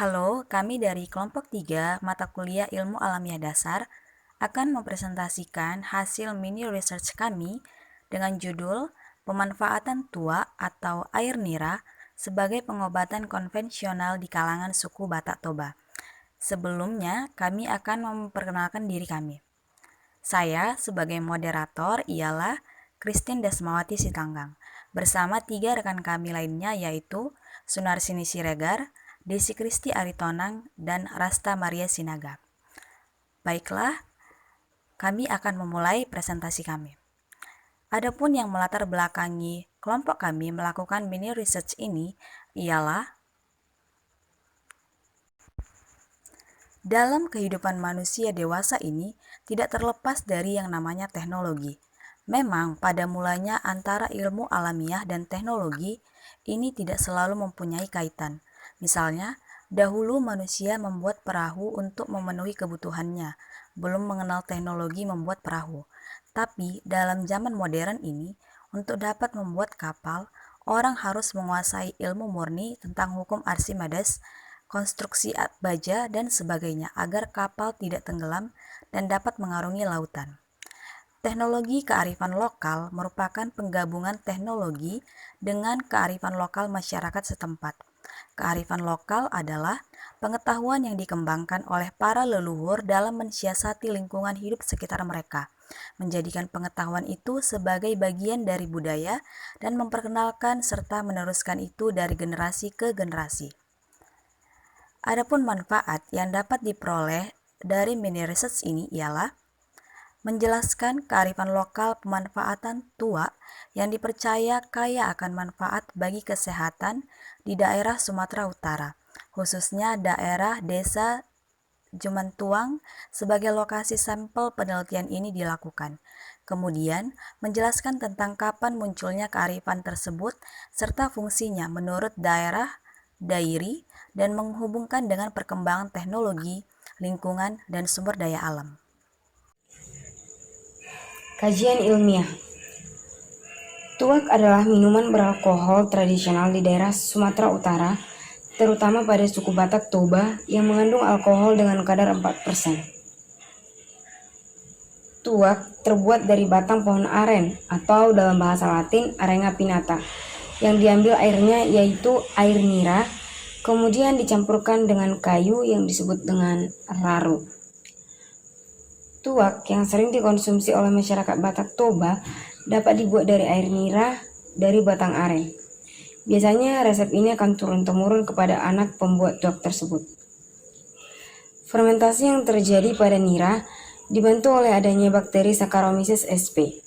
Halo, kami dari kelompok 3 mata kuliah Ilmu Alamiah Dasar akan mempresentasikan hasil mini research kami dengan judul Pemanfaatan Tuak atau air nira sebagai pengobatan konvensional di kalangan suku Batak Toba. Sebelumnya, kami akan memperkenalkan diri kami. Saya sebagai moderator ialah Christine Dasmawati Sitanggang, bersama 3 rekan kami lainnya yaitu Sunarsini Siregar, Desi Kristi Aritonang, dan Rasta Maria Sinaga. Baiklah, kami akan memulai presentasi kami. Adapun yang melatar belakangi kelompok kami melakukan mini research ini ialah dalam kehidupan manusia dewasa ini tidak terlepas dari yang namanya teknologi. Memang pada mulanya antara ilmu alamiah dan teknologi ini tidak selalu mempunyai kaitan. Misalnya, dahulu manusia membuat perahu untuk memenuhi kebutuhannya, belum mengenal teknologi membuat perahu. Tapi dalam zaman modern ini, untuk dapat membuat kapal, orang harus menguasai ilmu murni tentang hukum Archimedes, konstruksi baja, dan sebagainya agar kapal tidak tenggelam dan dapat mengarungi lautan. Teknologi kearifan lokal merupakan penggabungan teknologi dengan kearifan lokal masyarakat setempat. Kearifan lokal adalah pengetahuan yang dikembangkan oleh para leluhur dalam mensiasati lingkungan hidup sekitar mereka, menjadikan pengetahuan itu sebagai bagian dari budaya dan memperkenalkan serta meneruskan itu dari generasi ke generasi. Adapun manfaat yang dapat diperoleh dari mini research ini ialah menjelaskan kearifan lokal pemanfaatan tuak yang dipercaya kaya akan manfaat bagi kesehatan di daerah Sumatera Utara, khususnya daerah desa Jumantuang sebagai lokasi sampel penelitian ini dilakukan. Kemudian, menjelaskan tentang kapan munculnya kearifan tersebut serta fungsinya menurut daerah, dairi, dan menghubungkan dengan perkembangan teknologi, lingkungan, dan sumber daya alam. Kajian ilmiah. Tuak adalah minuman beralkohol tradisional di daerah Sumatera Utara, terutama pada suku Batak Toba yang mengandung alkohol dengan kadar 4%. Tuak terbuat dari batang pohon aren atau dalam bahasa Latin Arenga pinnata, yang diambil airnya yaitu air nira, kemudian dicampurkan dengan kayu yang disebut dengan raru. Tuak yang sering dikonsumsi oleh masyarakat Batak Toba dapat dibuat dari air nira dari batang aren. Biasanya resep ini akan turun-temurun kepada anak pembuat tuak tersebut. Fermentasi yang terjadi pada nira dibantu oleh adanya bakteri Saccharomyces sp.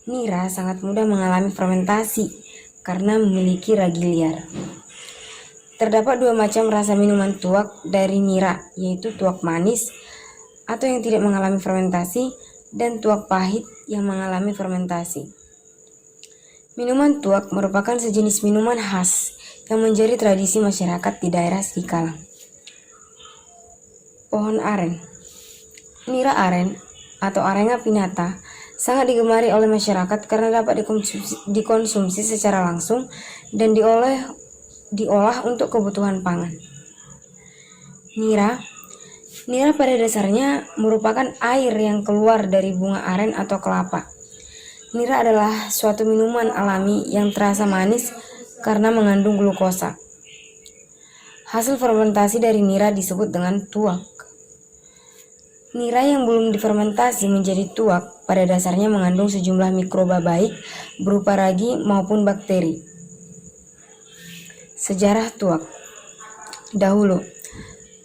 Nira sangat mudah mengalami fermentasi karena memiliki ragi liar. Terdapat 2 macam rasa minuman tuak dari nira, yaitu tuak manis atau yang tidak mengalami fermentasi, dan tuak pahit yang mengalami fermentasi. Minuman tuak merupakan sejenis minuman khas yang menjadi tradisi masyarakat di daerah Sikala. Pohon aren. Nira aren atau Arenga pinnata sangat digemari oleh masyarakat karena dapat dikonsumsi secara langsung dan diolah untuk kebutuhan pangan. Nira pada dasarnya merupakan air yang keluar dari bunga aren atau kelapa. Nira adalah suatu minuman alami yang terasa manis karena mengandung glukosa. Hasil fermentasi dari nira disebut dengan tuak. Nira yang belum difermentasi menjadi tuak pada dasarnya mengandung sejumlah mikroba baik berupa ragi maupun bakteri. Sejarah tuak. Dahulu,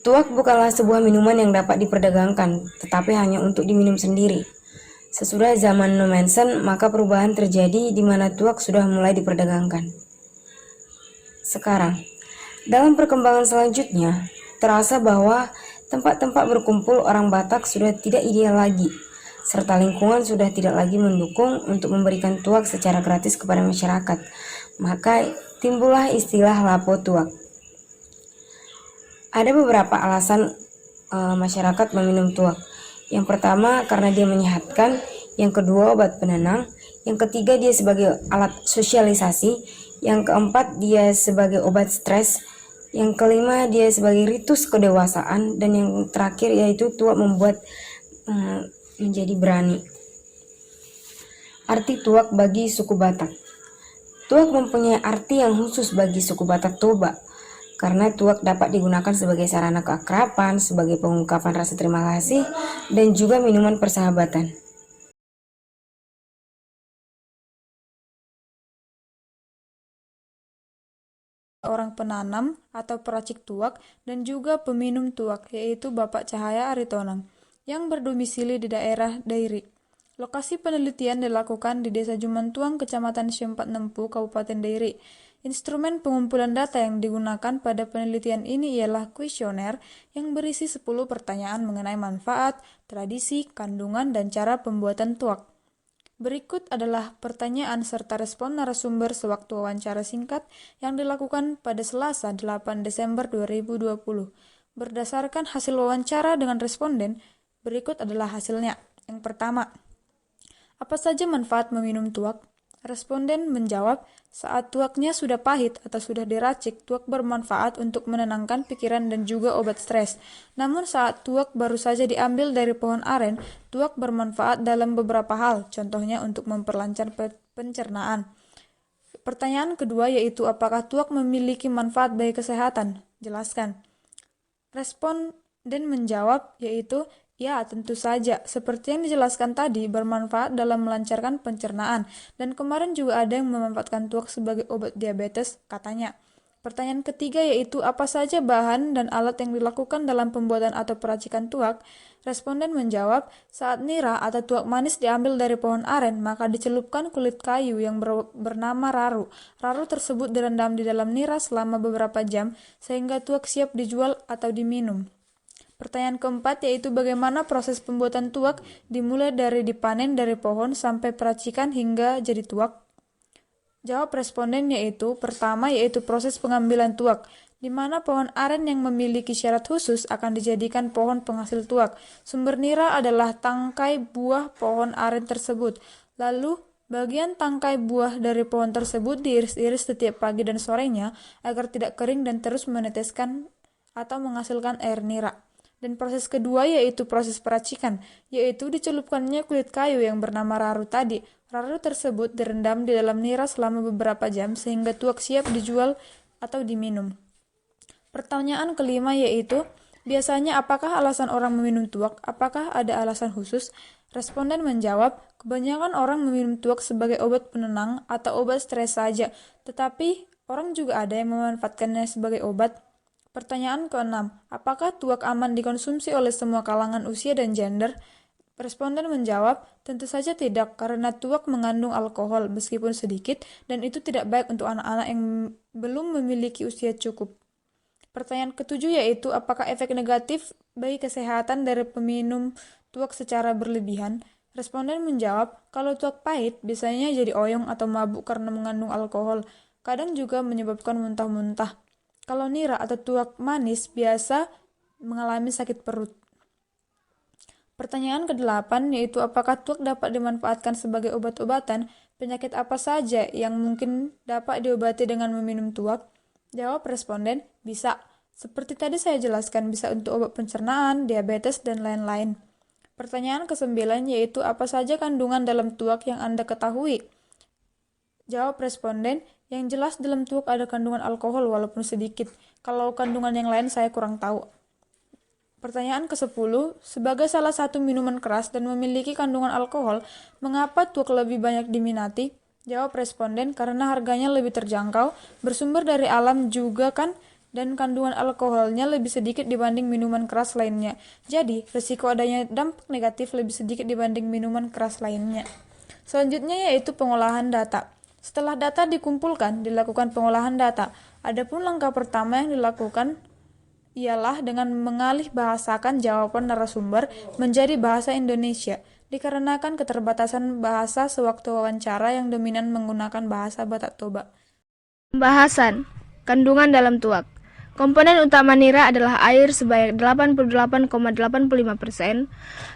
tuak bukanlah sebuah minuman yang dapat diperdagangkan, tetapi hanya untuk diminum sendiri. Sesudah zaman Nommensen, maka perubahan terjadi di mana tuak sudah mulai diperdagangkan. Sekarang, dalam perkembangan selanjutnya, terasa bahwa tempat-tempat berkumpul orang Batak sudah tidak ideal lagi, serta lingkungan sudah tidak lagi mendukung untuk memberikan tuak secara gratis kepada masyarakat. Maka timbullah istilah lapo tuak. Ada beberapa alasan masyarakat meminum tuak. Yang pertama karena dia menyehatkan, yang kedua obat penenang, yang ketiga dia sebagai alat sosialisasi, yang keempat dia sebagai obat stres, Yang kelima, dia sebagai ritus kedewasaan. Dan yang terakhir yaitu tuak membuat menjadi berani. Arti tuak bagi suku Batak. Tuak mempunyai arti yang khusus bagi suku Batak Toba, karena tuak dapat digunakan sebagai sarana keakraban, sebagai pengungkapan rasa terima kasih, dan juga minuman persahabatan. Orang penanam atau peracik tuak dan juga peminum tuak, yaitu Bapak Cahaya Aritonang, yang berdomisili di daerah Dairi. Lokasi penelitian dilakukan di Desa Jumantuang, Kecamatan Syempat Nempu, Kabupaten Dairi. Instrumen pengumpulan data yang digunakan pada penelitian ini ialah kuesioner yang berisi 10 pertanyaan mengenai manfaat, tradisi, kandungan, dan cara pembuatan tuak. Berikut adalah pertanyaan serta respon narasumber sewaktu wawancara singkat yang dilakukan pada Selasa 8 Desember 2020. Berdasarkan hasil wawancara dengan responden, berikut adalah hasilnya. Yang pertama, apa saja manfaat meminum tuak? Responden menjawab, saat tuaknya sudah pahit atau sudah diracik, tuak bermanfaat untuk menenangkan pikiran dan juga obat stres. Namun saat tuak baru saja diambil dari pohon aren, tuak bermanfaat dalam beberapa hal, contohnya untuk memperlancar pencernaan. Pertanyaan kedua yaitu apakah tuak memiliki manfaat bagi kesehatan? Jelaskan. Responden menjawab yaitu ya, tentu saja. Seperti yang dijelaskan tadi, bermanfaat dalam melancarkan pencernaan. Dan kemarin juga ada yang memanfaatkan tuak sebagai obat diabetes, katanya. Pertanyaan ketiga yaitu apa saja bahan dan alat yang dilakukan dalam pembuatan atau peracikan tuak? Responden menjawab, saat nira atau tuak manis diambil dari pohon aren, maka dicelupkan kulit kayu yang bernama raru. Raru tersebut direndam di dalam nira selama beberapa jam, sehingga tuak siap dijual atau diminum. Pertanyaan keempat yaitu bagaimana proses pembuatan tuak dimulai dari dipanen dari pohon sampai peracikan hingga jadi tuak. Jawab responden yaitu pertama yaitu proses pengambilan tuak, di mana pohon aren yang memiliki syarat khusus akan dijadikan pohon penghasil tuak. Sumber nira adalah tangkai buah pohon aren tersebut. Lalu bagian tangkai buah dari pohon tersebut diiris-iris setiap pagi dan sorenya agar tidak kering dan terus meneteskan atau menghasilkan air nira. Dan proses kedua yaitu proses peracikan, yaitu dicelupkannya kulit kayu yang bernama raru tadi. Raru tersebut direndam di dalam nira selama beberapa jam sehingga tuak siap dijual atau diminum. Pertanyaan kelima yaitu, biasanya apakah alasan orang meminum tuak? Apakah ada alasan khusus? Responden menjawab, kebanyakan orang meminum tuak sebagai obat penenang atau obat stres saja, tetapi orang juga ada yang memanfaatkannya sebagai obat. Pertanyaan keenam, apakah tuak aman dikonsumsi oleh semua kalangan usia dan gender? Responden menjawab, tentu saja tidak, karena tuak mengandung alkohol meskipun sedikit, dan itu tidak baik untuk anak-anak yang belum memiliki usia cukup. Pertanyaan ketujuh yaitu, apakah efek negatif bagi kesehatan dari peminum tuak secara berlebihan? Responden menjawab, kalau tuak pahit, biasanya jadi oyong atau mabuk karena mengandung alkohol, kadang juga menyebabkan muntah-muntah. Kalau nira atau tuak manis biasa mengalami sakit perut. Pertanyaan ke-8 yaitu apakah tuak dapat dimanfaatkan sebagai obat-obatan? Penyakit apa saja yang mungkin dapat diobati dengan meminum tuak? Jawab responden, bisa. Seperti tadi saya jelaskan, bisa untuk obat pencernaan, diabetes, dan lain-lain. Pertanyaan ke-9 yaitu apa saja kandungan dalam tuak yang Anda ketahui? Jawab responden, yang jelas dalam tuak ada kandungan alkohol walaupun sedikit. Kalau kandungan yang lain saya kurang tahu. Pertanyaan ke-10, sebagai salah satu minuman keras dan memiliki kandungan alkohol, mengapa tuak lebih banyak diminati? Jawab responden, karena harganya lebih terjangkau, bersumber dari alam juga kan, dan kandungan alkoholnya lebih sedikit dibanding minuman keras lainnya. Jadi, risiko adanya dampak negatif lebih sedikit dibanding minuman keras lainnya. Selanjutnya yaitu pengolahan data. Setelah data dikumpulkan, dilakukan pengolahan data. Adapun langkah pertama yang dilakukan ialah dengan mengalih bahasakan jawaban narasumber menjadi bahasa Indonesia, dikarenakan keterbatasan bahasa sewaktu wawancara yang dominan menggunakan bahasa Batak Toba. Pembahasan kandungan dalam tuak. Komponen utama nira adalah air sebanyak 88,85%,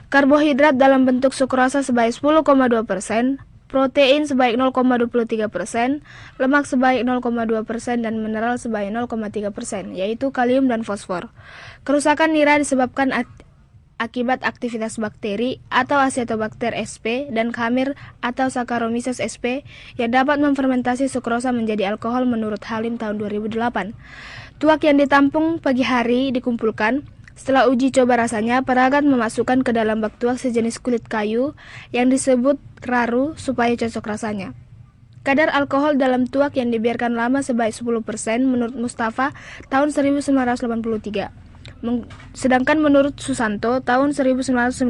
karbohidrat dalam bentuk sukrosa sebanyak 10,2%, protein sebanyak 0,23%, lemak sebanyak 0,2%, dan mineral sebanyak 0,3%, yaitu kalium dan fosfor. Kerusakan nira disebabkan akibat aktivitas bakteri atau Acetobacter sp dan khamir atau Saccharomyces sp yang dapat memfermentasi sukrosa menjadi alkohol menurut Halim tahun 2008. Tuak yang ditampung pagi hari dikumpulkan. Setelah uji coba rasanya, peragat memasukkan ke dalam bak tuak sejenis kulit kayu yang disebut raru supaya cocok rasanya. Kadar alkohol dalam tuak yang dibiarkan lama sebaik 10% menurut Mustafa tahun 1983. Sedangkan menurut Susanto tahun 1993,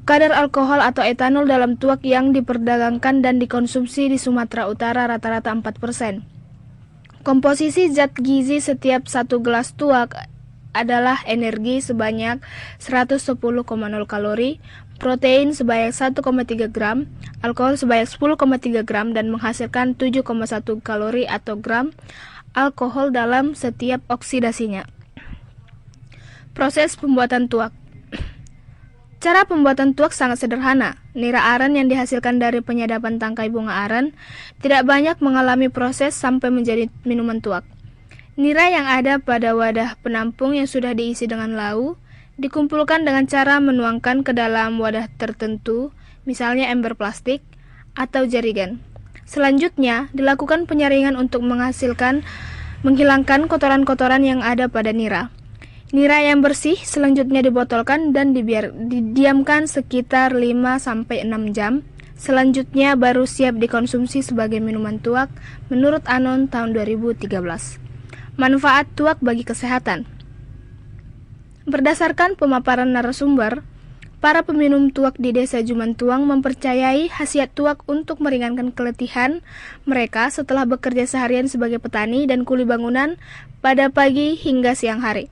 kadar alkohol atau etanol dalam tuak yang diperdagangkan dan dikonsumsi di Sumatera Utara rata-rata 4%. Komposisi zat gizi setiap satu gelas tuak adalah energi sebanyak 110,0 kalori, protein sebanyak 1,3 gram, alkohol sebanyak 10,3 gram, dan menghasilkan 7,1 kalori atau gram alkohol dalam setiap oksidasinya. Proses pembuatan tuak. Cara pembuatan tuak sangat sederhana. Nira aren yang dihasilkan dari penyadapan tangkai bunga aren tidak banyak mengalami proses sampai menjadi minuman tuak. Nira yang ada pada wadah penampung yang sudah diisi dengan lau dikumpulkan dengan cara menuangkan ke dalam wadah tertentu, misalnya ember plastik atau jerigen. Selanjutnya, dilakukan penyaringan untuk menghilangkan kotoran-kotoran yang ada pada nira. Nira yang bersih selanjutnya dibotolkan dan didiamkan sekitar 5-6 jam. Selanjutnya baru siap dikonsumsi sebagai minuman tuak menurut Anon tahun 2013. Manfaat tuak bagi kesehatan. Berdasarkan pemaparan narasumber, para peminum tuak di Desa Jumantuang mempercayai khasiat tuak untuk meringankan keletihan mereka setelah bekerja seharian sebagai petani dan kuli bangunan pada pagi hingga siang hari.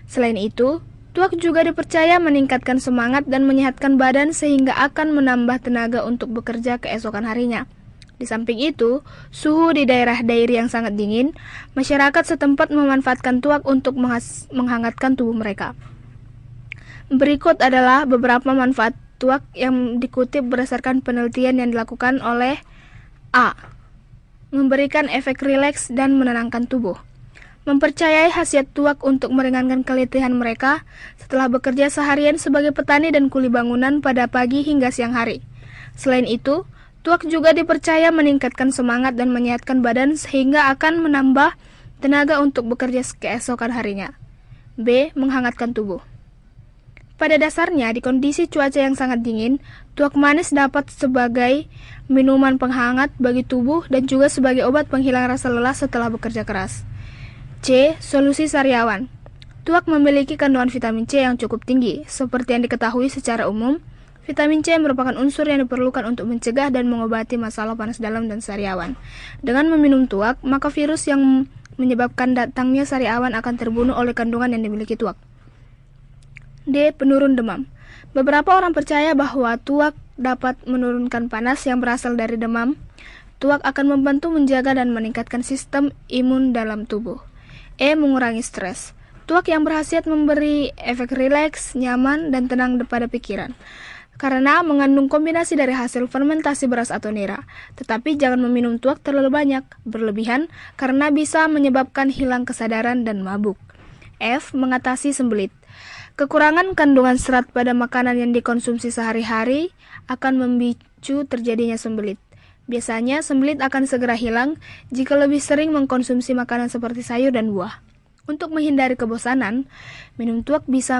Selain itu, tuak juga dipercaya meningkatkan semangat dan menyehatkan badan sehingga akan menambah tenaga untuk bekerja keesokan harinya. Di samping itu, suhu di daerah Dairi yang sangat dingin, masyarakat setempat memanfaatkan tuak untuk menghangatkan tubuh mereka. Berikut adalah beberapa manfaat tuak yang dikutip berdasarkan penelitian yang dilakukan oleh A. Memberikan efek rileks dan menenangkan tubuh. Mempercayai khasiat tuak untuk meringankan keletihan mereka setelah bekerja seharian sebagai petani dan kuli bangunan pada pagi hingga siang hari. Selain itu, tuak juga dipercaya meningkatkan semangat dan menyehatkan badan sehingga akan menambah tenaga untuk bekerja keesokan harinya. B. Menghangatkan tubuh. Pada dasarnya, di kondisi cuaca yang sangat dingin, tuak manis dapat sebagai minuman penghangat bagi tubuh dan juga sebagai obat penghilang rasa lelah setelah bekerja keras. C. Solusi sariawan. Tuak memiliki kandungan vitamin C yang cukup tinggi. Seperti yang diketahui secara umum, vitamin C merupakan unsur yang diperlukan untuk mencegah dan mengobati masalah panas dalam dan sariawan. Dengan meminum tuak, maka virus yang menyebabkan datangnya sariawan akan terbunuh oleh kandungan yang dimiliki tuak. D. Penurun demam. Beberapa orang percaya bahwa tuak dapat menurunkan panas yang berasal dari demam. Tuak akan membantu menjaga dan meningkatkan sistem imun dalam tubuh. E. Mengurangi stres. Tuak yang berkhasiat memberi efek rileks, nyaman, dan tenang pada pikiran. Karena mengandung kombinasi dari hasil fermentasi beras atau nira. Tetapi jangan meminum tuak terlalu banyak, berlebihan, karena bisa menyebabkan hilang kesadaran dan mabuk. F. Mengatasi sembelit. Kekurangan kandungan serat pada makanan yang dikonsumsi sehari-hari akan memicu terjadinya sembelit. Biasanya sembelit akan segera hilang jika lebih sering mengkonsumsi makanan seperti sayur dan buah. Untuk menghindari kebosanan, minum tuak bisa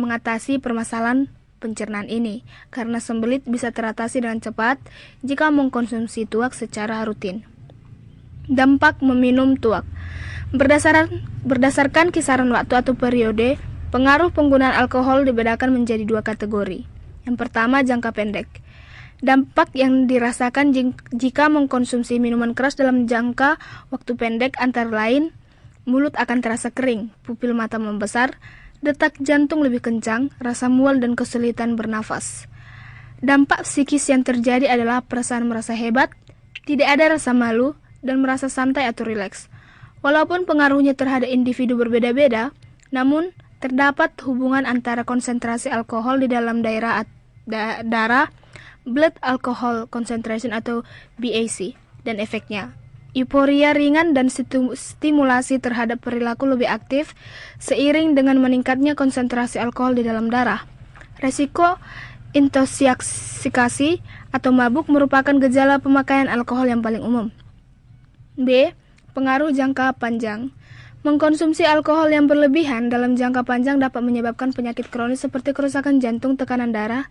mengatasi permasalahan pencernaan ini, karena sembelit bisa teratasi dengan cepat jika mengkonsumsi tuak secara rutin. Dampak meminum tuak. Berdasarkan kisaran waktu atau periode, pengaruh penggunaan alkohol dibedakan menjadi dua kategori. Yang pertama, jangka pendek. Dampak yang dirasakan jika mengkonsumsi minuman keras dalam jangka waktu pendek antara lain, mulut akan terasa kering, pupil mata membesar, detak jantung lebih kencang, rasa mual dan kesulitan bernafas. Dampak psikis yang terjadi adalah perasaan merasa hebat, tidak ada rasa malu, dan merasa santai atau rileks. Walaupun pengaruhnya terhadap individu berbeda-beda, namun terdapat hubungan antara konsentrasi alkohol di dalam darah blood alcohol concentration atau BAC, dan efeknya. Euforia ringan dan stimulasi terhadap perilaku lebih aktif seiring dengan meningkatnya konsentrasi alkohol di dalam darah. Resiko intoksikasi atau mabuk merupakan gejala pemakaian alkohol yang paling umum. B. Pengaruh jangka panjang. Mengkonsumsi alkohol yang berlebihan dalam jangka panjang dapat menyebabkan penyakit kronis seperti kerusakan jantung, tekanan darah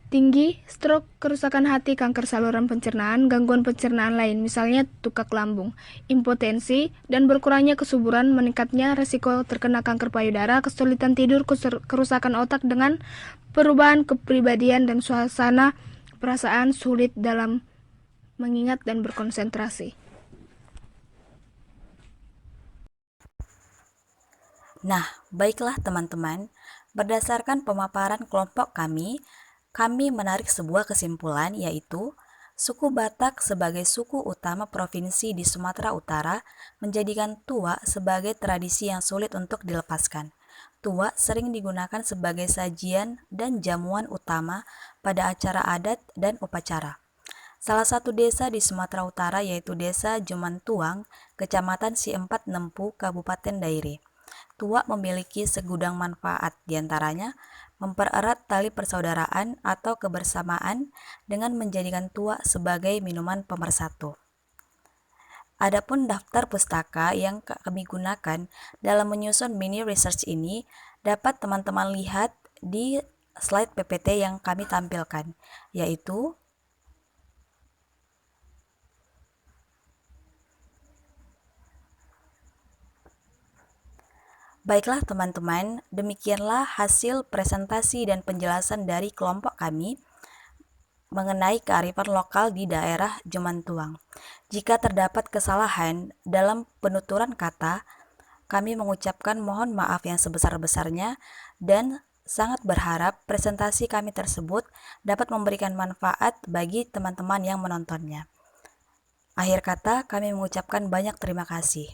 tinggi, stroke, kerusakan hati, kanker saluran pencernaan, gangguan pencernaan lain, misalnya tukak lambung, impotensi, dan berkurangnya kesuburan, meningkatnya resiko terkena kanker payudara, kesulitan tidur, kerusakan otak dengan perubahan kepribadian dan suasana perasaan sulit dalam mengingat dan berkonsentrasi. Nah, baiklah teman-teman, berdasarkan pemaparan kelompok kami menarik sebuah kesimpulan, yaitu suku Batak sebagai suku utama provinsi di Sumatera Utara menjadikan tuak sebagai tradisi yang sulit untuk dilepaskan. Tuak sering digunakan sebagai sajian dan jamuan utama pada acara adat dan upacara. Salah satu desa di Sumatera Utara yaitu Desa Jumantuang, Kecamatan Siempat Nempu, Kabupaten Dairi. Tuak memiliki segudang manfaat, diantaranya mempererat tali persaudaraan atau kebersamaan dengan menjadikan tuak sebagai minuman pemersatu. Adapun daftar pustaka yang kami gunakan dalam menyusun mini research ini dapat teman-teman lihat di slide PPT yang kami tampilkan, yaitu baiklah teman-teman, demikianlah hasil presentasi dan penjelasan dari kelompok kami mengenai kearifan lokal di daerah Jumantuang. Jika terdapat kesalahan dalam penuturan kata, kami mengucapkan mohon maaf yang sebesar-besarnya dan sangat berharap presentasi kami tersebut dapat memberikan manfaat bagi teman-teman yang menontonnya. Akhir kata, kami mengucapkan banyak terima kasih.